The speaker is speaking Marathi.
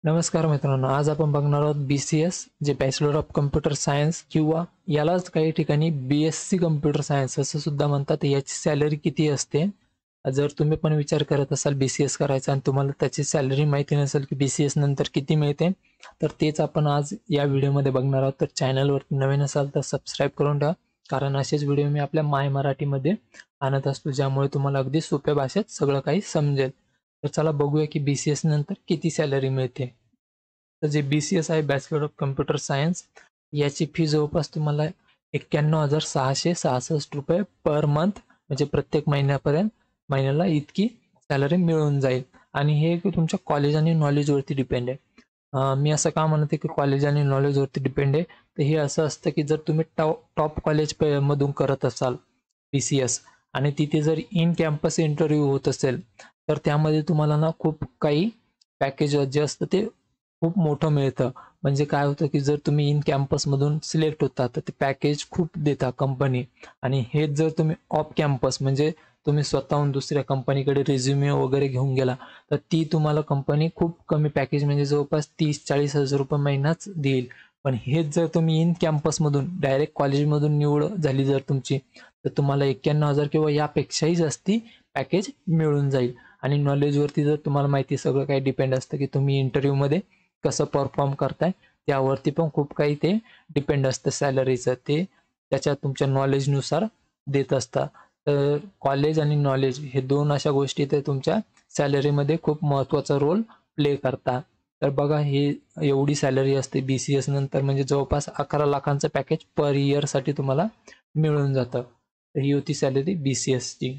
नमस्कार मित्रांनो, आज आपण बघणार आहोत BCS जे बॅचलर ऑफ कम्प्युटर सायन्स किंवा यालाच काही ठिकाणी BSc कम्प्युटर सायन्स असं सुद्धा म्हणतात. याची सॅलरी किती असते? जर तुम्ही पण विचार करत असाल BCS करायचा आणि तुम्हाला त्याची सॅलरी माहिती नसेल की BCS नंतर किती मिळते, तर तेच आपण आज या व्हिडिओमध्ये बघणार आहोत. तर चॅनलवरती नवीन असाल तर सबस्क्राईब करून ठेवा, कारण असेच व्हिडिओ मी आपल्या माय मराठीमध्ये आणत असतो, ज्यामुळे तुम्हाला अगदी सोप्या भाषेत सगळं काही समजेल. तर चला बघूया की BCS नंतर किती सॅलरी मिळते. तर जे BCS आहे, बॅचलर ऑफ कम्प्युटर सायन्स, याची फी जवळपास तुम्हाला 91,666 रुपये पर मंथ, म्हणजे प्रत्येक महिन्याला इतकी सॅलरी मिळून जाईल. आणि हे तुमच्या कॉलेज आणि नॉलेजवरती डिपेंड आहे. मी असं का म्हणते की कॉलेज आणि नॉलेजवरती डिपेंड आहे, तर हे असं असतं की जर तुम्ही टॉप कॉलेज मधून करत असाल BCS आणि तिथे जर इन कॅम्पस इंटरव्ह्यू होत असेल, तर त्यामध्ये तुम्हाला ना खूप काही पॅकेज जे असतं ते खूप मोठं मिळतं. म्हणजे काय होतं की जर तुम्ही इन कॅम्पसमधून सिलेक्ट होता तर ते पॅकेज खूप देता कंपनी. आणि हेच जर तुम्ही ऑफ कॅम्पस म्हणजे तुम्ही स्वतःहून दुसऱ्या कंपनीकडे रिझ्युमे वगैरे घेऊन गेला, तर ती तुम्हाला कंपनी खूप कमी पॅकेज म्हणजे जवळपास 30-40 हजार रुपये महिनाच देईल. पण हेच जर तुम्ही इन कॅम्पसमधून डायरेक्ट कॉलेजमधून निवड झाली जर तुमची, तर तुम्हाला 91,000 किंवा यापेक्षाही जास्ती पॅकेज मिळून जाईल. आणि नॉलेजवरती जर तुम्हाला माहिती सगळं काही डिपेंड असतं की तुम्ही इंटरव्ह्यूमध्ये कसं परफॉर्म करताय, त्यावरती पण खूप काही ते डिपेंड असतं सॅलरीचं. ते त्याच्या तुमच्या नॉलेजनुसार देत असतात. तर कॉलेज आणि नॉलेज हे दोन अशा गोष्टी ते तुमच्या सॅलरीमध्ये खूप महत्त्वाचा रोल प्ले करतात. तर बघा, हे एवढी सॅलरी असते BCS नंतर, म्हणजे जवळपास 11 लाखांचं पॅकेज पर इयरसाठी तुम्हाला मिळून जातं. तर ही होती सॅलरी BCSची.